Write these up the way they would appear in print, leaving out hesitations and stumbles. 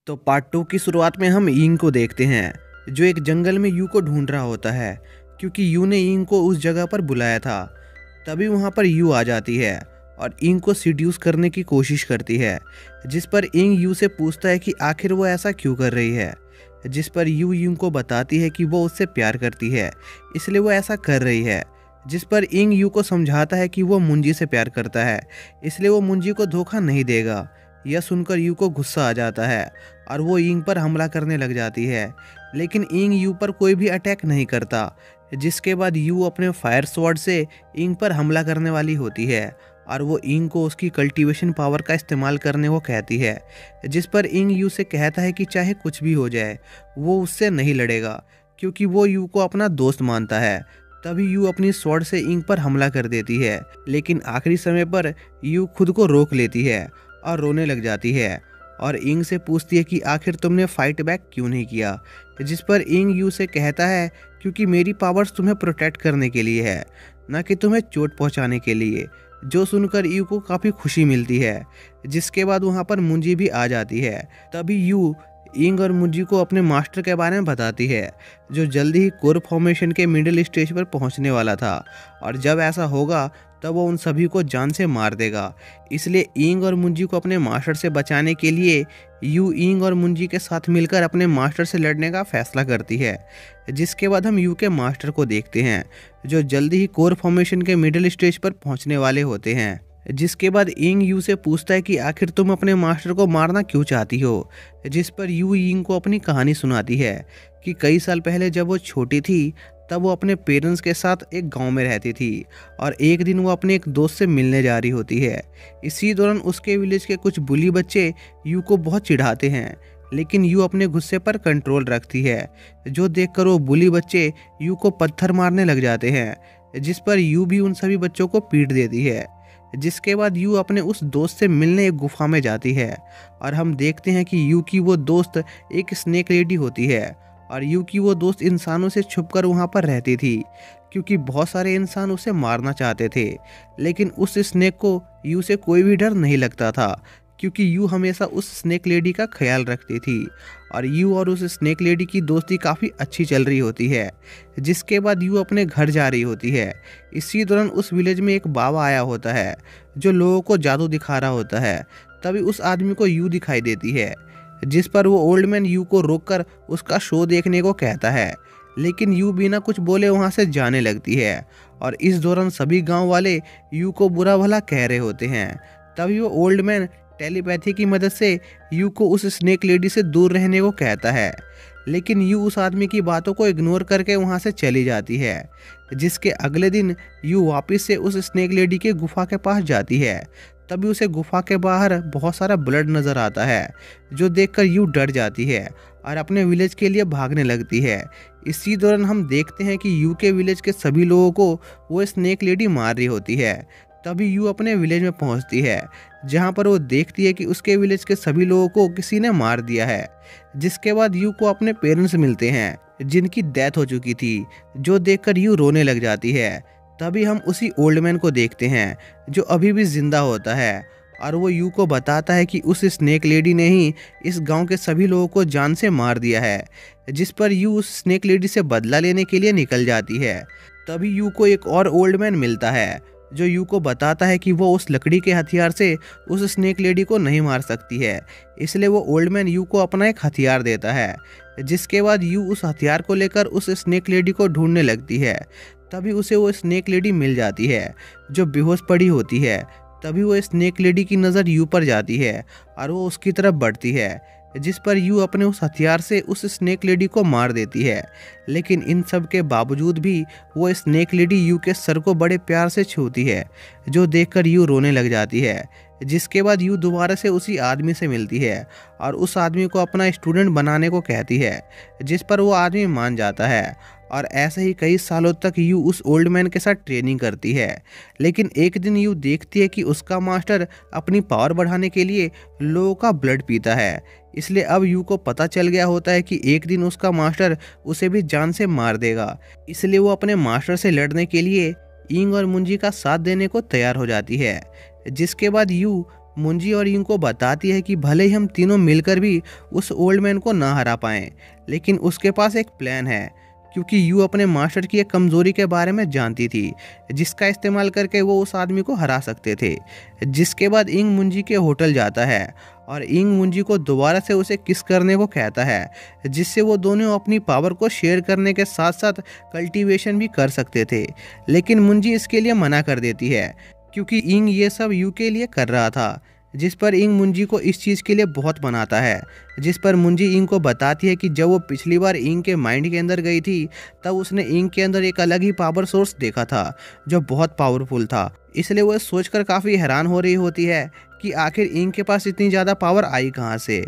तो पार्ट 2 की शुरुआत में हम यिंग को देखते हैं, जो एक जंगल में यू को ढूंढ रहा होता है, क्योंकि यू ने यिंग को उस जगह पर बुलाया था। तभी वहाँ पर यू आ जाती है और यिंग को सीड्यूस करने की कोशिश करती है, जिस पर यिंग यू से पूछता है कि आखिर वो ऐसा क्यों कर रही है। जिस पर यू यिंग को बताती है कि वो उससे प्यार करती है, इसलिए वो ऐसा कर रही है। जिस पर यिंग यू को समझाता है कि वो मुंजी से प्यार करता है, इसलिए वो मुंजी को धोखा नहीं देगा। यह सुनकर यू को गुस्सा आ जाता है और वो यिंग पर हमला करने लग जाती है, लेकिन यिंग यू पर कोई भी अटैक नहीं करता। जिसके बाद यू अपने फायर स्वॉर्ड से यिंग पर हमला करने वाली होती है और वो यिंग को उसकी कल्टीवेशन पावर का इस्तेमाल करने को कहती है। जिस पर यिंग यू से कहता है कि चाहे कुछ भी हो जाए वो उससे नहीं लड़ेगा, क्योंकि वो यू को अपना दोस्त मानता है। तभी यू अपनी स्वॉर्ड से यिंग पर हमला कर देती है, लेकिन आखिरी समय पर यू खुद को रोक लेती है और रोने लग जाती है और यिंग से पूछती है कि आखिर तुमने फाइट बैक क्यों नहीं किया। जिस पर यिंग यू से कहता है क्योंकि मेरी पावर्स तुम्हें प्रोटेक्ट करने के लिए है, न कि तुम्हें चोट पहुंचाने के लिए। जो सुनकर यू को काफ़ी खुशी मिलती है। जिसके बाद वहाँ पर मुंजी भी आ जाती है। तभी यू यिंग और मुंजी को अपने मास्टर के बारे में बताती है, जो जल्दी ही कोर फॉर्मेशन के मिडिल स्टेज पर पहुंचने वाला था, और जब ऐसा होगा तब वो उन सभी को जान से मार देगा। इसलिए यिंग और मुंजी को अपने मास्टर से बचाने के लिए यू यिंग और मुंजी के साथ मिलकर अपने मास्टर से लड़ने का फैसला करती है। जिसके बाद हम यू के मास्टर को देखते हैं, जो जल्दी ही कोर फॉर्मेशन के मिडिल स्टेज पर पहुंचने वाले होते हैं। जिसके बाद यिंग यू से पूछता है कि आखिर तुम अपने मास्टर को मारना क्यों चाहती हो। जिस पर यू यिंग को अपनी कहानी सुनाती है कि कई साल पहले जब वो छोटी थी तब वो अपने पेरेंट्स के साथ एक गांव में रहती थी, और एक दिन वो अपने एक दोस्त से मिलने जा रही होती है। इसी दौरान उसके विलेज के कुछ बुली बच्चे यू को बहुत चिढ़ाते हैं, लेकिन यू अपने गुस्से पर कंट्रोल रखती है, जो देखकर वो बुली बच्चे यू को पत्थर मारने लग जाते हैं। जिस पर यू भी उन सभी बच्चों को पीट देती है। जिसके बाद यू अपने उस दोस्त से मिलने एक गुफा में जाती है, और हम देखते हैं कि यू की वो दोस्त एक स्नेक लेडी होती है, और यू की वो दोस्त इंसानों से छुपकर वहाँ पर रहती थी, क्योंकि बहुत सारे इंसान उसे मारना चाहते थे। लेकिन उस स्नेक को यू से कोई भी डर नहीं लगता था, क्योंकि यू हमेशा उस स्नेक लेडी का ख्याल रखती थी, और यू और उस स्नेक लेडी की दोस्ती काफ़ी अच्छी चल रही होती है। जिसके बाद यू अपने घर जा रही होती है। इसी दौरान उस विलेज में एक बाबा आया होता है, जो लोगों को जादू दिखा रहा होता है। तभी उस आदमी को यू दिखाई देती है, जिस पर वो ओल्ड मैन यू को रोककर उसका शो देखने को कहता है, लेकिन यू बिना कुछ बोले वहाँ से जाने लगती है। और इस दौरान सभी गांव वाले यू को बुरा भला कह रहे होते हैं। तभी वो ओल्ड मैन टेलीपैथी की मदद से यू को उस स्नेक लेडी से दूर रहने को कहता है, लेकिन यू उस आदमी की बातों को इग्नोर करके वहाँ से चली जाती है। जिसके अगले दिन यू वापस से उस स्नेक लेडी के गुफा के पास जाती है। तभी उसे गुफा के बाहर बहुत सारा ब्लड नज़र आता है, जो देखकर यू डर जाती है और अपने विलेज के लिए भागने लगती है। इसी दौरान हम देखते हैं कि यू के विलेज के सभी लोगों को वो स्नेक लेडी मार रही होती है। तभी यू अपने विलेज में पहुंचती है, जहां पर वो देखती है कि उसके विलेज के सभी लोगों को किसी ने मार दिया है। जिसके बाद यू को अपने पेरेंट्स मिलते हैं, जिनकी डेथ हो चुकी थी, जो देखकर यू रोने लग जाती है। तभी हम उसी ओल्ड मैन को देखते हैं, जो अभी भी जिंदा होता है, और वो यू को बताता है कि उस स्नेक लेडी ने ही इस गांव के सभी लोगों को जान से मार दिया है। जिस पर यू उस स्नेक लेडी से बदला लेने के लिए निकल जाती है। तभी यू को एक और ओल्ड मैन मिलता है, जो यू को बताता है कि वो उस लकड़ी के हथियार से उस स्नेक लेडी को नहीं मार सकती है, इसलिए वो ओल्ड मैन यू को अपना एक हथियार देता है। जिसके बाद यू उस हथियार को लेकर उस स्नेक लेडी को ढूंढने लगती है। तभी उसे वो स्नेक लेडी मिल जाती है, जो बेहोश पड़ी होती है। तभी वो स्नेक लेडी की नज़र यू पर जाती है और वो उसकी तरफ बढ़ती है, जिस पर यू अपने उस हथियार से उस स्नेक लेडी को मार देती है। लेकिन इन सब के बावजूद भी वो स्नेक लेडी यू के सर को बड़े प्यार से छूती है, जो देखकर यू रोने लग जाती है। जिसके बाद यू दोबारा से उसी आदमी से मिलती है और उस आदमी को अपना स्टूडेंट बनाने को कहती है, जिस पर वो आदमी मान जाता है। और ऐसे ही कई सालों तक यू उस ओल्ड मैन के साथ ट्रेनिंग करती है। लेकिन एक दिन यू देखती है कि उसका मास्टर अपनी पावर बढ़ाने के लिए लोगों का ब्लड पीता है। इसलिए अब यू को पता चल गया होता है कि एक दिन उसका मास्टर उसे भी जान से मार देगा। इसलिए वो अपने मास्टर से लड़ने के लिए यिंग और मुंजी का साथ देने को तैयार हो जाती है। जिसके बाद यू मुंजी और इंग को बताती है कि भले ही हम तीनों मिलकर भी उस ओल्ड मैन को ना हरा पाएं, लेकिन उसके पास एक प्लान है, क्योंकि यू अपने मास्टर की एक कमज़ोरी के बारे में जानती थी जिसका इस्तेमाल करके वो उस आदमी को हरा सकते थे। जिसके बाद इंग मुंजी के होटल जाता है और इंग मुंजी को दोबारा से उसे किस करने को कहता है, जिससे वो दोनों अपनी पावर को शेयर करने के साथ साथ कल्टीवेशन भी कर सकते थे। लेकिन मुंजी इसके लिए मना कर देती है, क्योंकि इंग ये सब यू के लिए कर रहा था। जिस पर इंग मुंजी को इस चीज़ के लिए बहुत मनाता है। जिस पर मुंजी इंग को बताती है कि जब वो पिछली बार इंग के माइंड के अंदर गई थी तब उसने इंग के अंदर एक अलग ही पावर सोर्स देखा था जो बहुत पावरफुल था। इसलिए वो सोचकर काफ़ी हैरान हो रही होती है कि आखिर इंग के पास इतनी ज़्यादा पावर आई कहाँ से।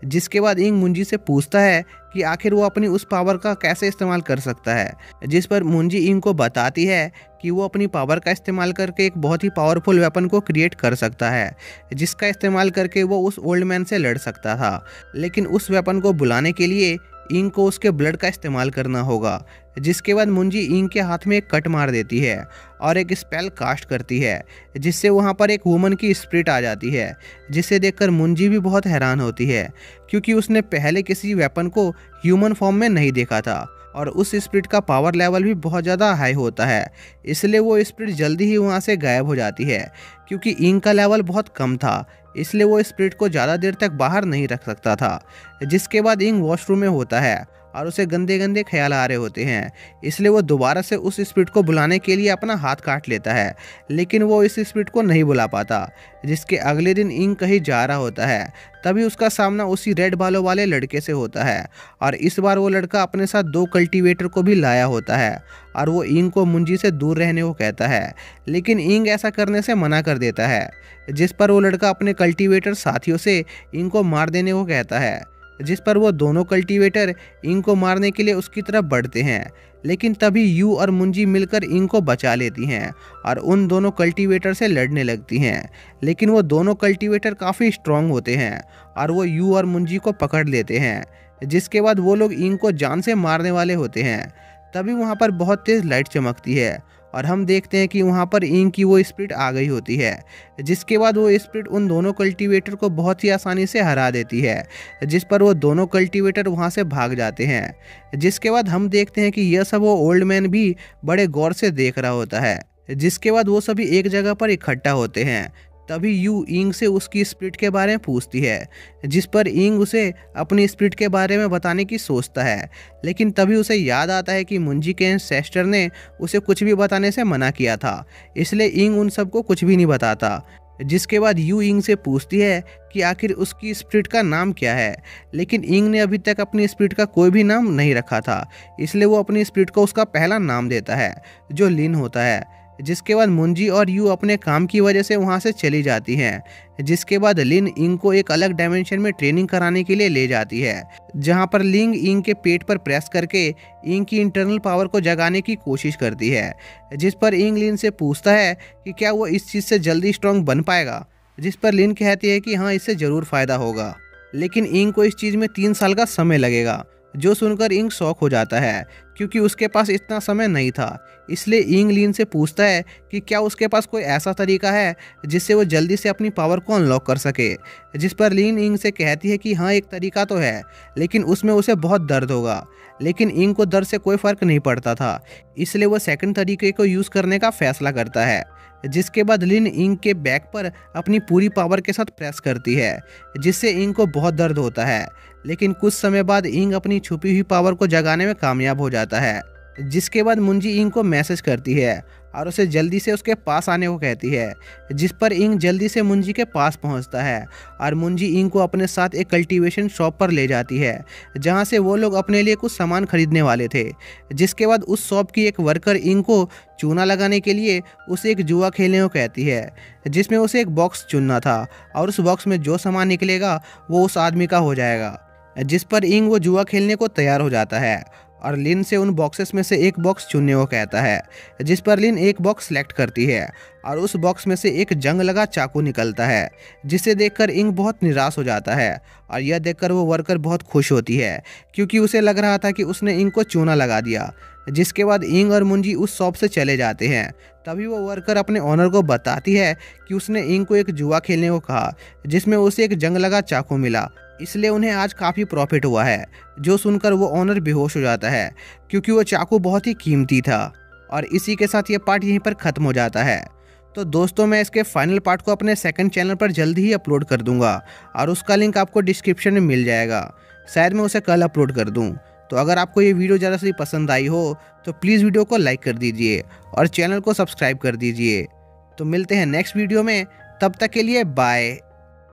जिसके बाद इंग मुंजी से पूछता है कि आखिर वो अपनी उस पावर का कैसे इस्तेमाल कर सकता है। जिस पर मुंजी इंग को बताती है कि वो अपनी पावर का इस्तेमाल करके एक बहुत ही पावरफुल वेपन को क्रिएट कर सकता है, जिसका इस्तेमाल करके वो उस ओल्ड मैन से लड़ सकता था। लेकिन उस वेपन को बुलाने के लिए इंग को उसके ब्लड का इस्तेमाल करना होगा। जिसके बाद मुंजी इंग के हाथ में एक कट मार देती है और एक स्पेल कास्ट करती है, जिससे वहाँ पर एक वुमन की स्पिरिट आ जाती है, जिसे देखकर मुंजी भी बहुत हैरान होती है, क्योंकि उसने पहले किसी वेपन को ह्यूमन फॉर्म में नहीं देखा था और उस स्पिरिट का पावर लेवल भी बहुत ज़्यादा हाई होता है। इसलिए वो स्पिरिट जल्दी ही वहाँ से गायब हो जाती है, क्योंकि इंग का लेवल बहुत कम था, इसलिए वो स्पिरिट को ज़्यादा देर तक बाहर नहीं रख सकता था। जिसके बाद इंग वॉशरूम में होता है और उसे गंदे गंदे ख्याल आ रहे होते हैं, इसलिए वो दोबारा से उस स्पिरिट को बुलाने के लिए अपना हाथ काट लेता है, लेकिन वो इस स्पिरिट को नहीं बुला पाता। जिसके अगले दिन इंग कहीं जा रहा होता है, तभी उसका सामना उसी रेड बालों वाले लड़के से होता है और इस बार वो लड़का अपने साथ 2 कल्टीवेटर को भी लाया होता है और वो इंग को मुंजी से दूर रहने को कहता है, लेकिन इंग ऐसा करने से मना कर देता है। जिस पर वो लड़का अपने कल्टीवेटर साथियों से इंग को मार देने को कहता है। जिस पर वो दोनों कल्टीवेटर इंग को मारने के लिए उसकी तरफ बढ़ते हैं, लेकिन तभी यू और मुंजी मिलकर इंग को बचा लेती हैं और उन दोनों कल्टीवेटर से लड़ने लगती हैं। लेकिन वो दोनों कल्टीवेटर काफ़ी स्ट्रांग होते हैं और वो यू और मुंजी को पकड़ लेते हैं। जिसके बाद वो लोग इंग को जान से मारने वाले होते हैं। तभी वहाँ पर बहुत तेज़ लाइट चमकती है और हम देखते हैं कि वहाँ पर इंग की वो स्पिरिट आ गई होती है। जिसके बाद वो स्पिरिट उन दोनों कल्टीवेटर को बहुत ही आसानी से हरा देती है, जिस पर वो दोनों कल्टीवेटर वहाँ से भाग जाते हैं। जिसके बाद हम देखते हैं कि यह सब वो ओल्ड मैन भी बड़े गौर से देख रहा होता है। जिसके बाद वो सभी एक जगह पर इकट्ठा होते हैं। तभी यू इंग से उसकी स्पिरिट के बारे में पूछती है, जिस पर इंग उसे अपनी स्पिरिट के बारे में बताने की सोचता है, लेकिन तभी उसे याद आता है कि मुंजी के एंसेस्टर ने उसे कुछ भी बताने से मना किया था, इसलिए इंग उन सबको कुछ भी नहीं बताता। जिसके बाद यू इंग से पूछती है कि आखिर उसकी स्पिरिट का नाम क्या है, लेकिन इंग ने अभी तक अपनी स्पिरिट का कोई भी नाम नहीं रखा था, इसलिए वो अपनी स्पिरिट को उसका पहला नाम देता है जो लिन होता है। जिसके बाद मुंजी और यू अपने काम की वजह से वहाँ से चली जाती हैं। जिसके बाद लिन इंग को एक अलग डायमेंशन में ट्रेनिंग कराने के लिए ले जाती है, जहाँ पर लिंग इंग के पेट पर प्रेस करके इंग की इंटरनल पावर को जगाने की कोशिश करती है। जिस पर इंग लिन से पूछता है कि क्या वो इस चीज़ से जल्दी स्ट्रांग बन पाएगा, जिस पर लिन कहती है कि हाँ, इससे ज़रूर फ़ायदा होगा, लेकिन इंग को इस चीज़ में 3 साल का समय लगेगा। जो सुनकर इंग शॉक हो जाता है, क्योंकि उसके पास इतना समय नहीं था। इसलिए इंग लिन से पूछता है कि क्या उसके पास कोई ऐसा तरीका है जिससे वो जल्दी से अपनी पावर को अनलॉक कर सके। जिस पर लिन इंग से कहती है कि हाँ, एक तरीका तो है, लेकिन उसमें उसे बहुत दर्द होगा। लेकिन इंग को दर्द से कोई फ़र्क नहीं पड़ता था, इसलिए वो सेकंड तरीके को यूज़ करने का फैसला करता है। जिसके बाद लिन इंग के बैक पर अपनी पूरी पावर के साथ प्रेस करती है, जिससे इंग को बहुत दर्द होता है। लेकिन कुछ समय बाद इंग अपनी छुपी हुई पावर को जगाने में कामयाब हो जाता है। जिसके बाद मुंजी इंग को मैसेज करती है और उसे जल्दी से उसके पास आने को कहती है, जिस पर इंग जल्दी से मुंजी के पास पहुंचता है और मुंजी इंग को अपने साथ एक कल्टीवेशन शॉप पर ले जाती है, जहां से वो लोग अपने लिए कुछ सामान खरीदने वाले थे। जिसके बाद उस शॉप की एक वर्कर इंग को चूना लगाने के लिए उसे एक जुआ खेलने को कहती है, जिसमें उसे एक बॉक्स चुनना था और उस बॉक्स में जो सामान निकलेगा वो उस आदमी का हो जाएगा। जिस पर इंग वो जुआ खेलने को तैयार हो जाता है और लिन से उन बॉक्सेस में से एक बॉक्स चुनने को कहता है। जिस पर लिन एक बॉक्स सेलेक्ट करती है और उस बॉक्स में से एक जंग लगा चाकू निकलता है, जिसे देखकर इंग बहुत निराश हो जाता है। और यह देखकर वो वर्कर बहुत खुश होती है, क्योंकि उसे लग रहा था कि उसने इंग को चूना लगा दिया। जिसके बाद इंग और मुंजी उस शॉप से चले जाते हैं। तभी वो वर्कर अपने ओनर को बताती है कि उसने इंग को एक जुआ खेलने को कहा, जिसमें उसे एक जंग लगा चाकू मिला, इसलिए उन्हें आज काफ़ी प्रॉफिट हुआ है। जो सुनकर वो ओनर बेहोश हो जाता है, क्योंकि वो चाकू बहुत ही कीमती था। और इसी के साथ ये पार्ट यहीं पर ख़त्म हो जाता है। तो दोस्तों, मैं इसके फाइनल पार्ट को अपने सेकंड चैनल पर जल्दी ही अपलोड कर दूंगा, और उसका लिंक आपको डिस्क्रिप्शन में मिल जाएगा। शायद मैं उसे कल अपलोड कर दूं। तो अगर आपको ये वीडियो ज़रा सी पसंद आई हो तो प्लीज़ वीडियो को लाइक कर दीजिए और चैनल को सब्सक्राइब कर दीजिए। तो मिलते हैं नेक्स्ट वीडियो में, तब तक के लिए बाय।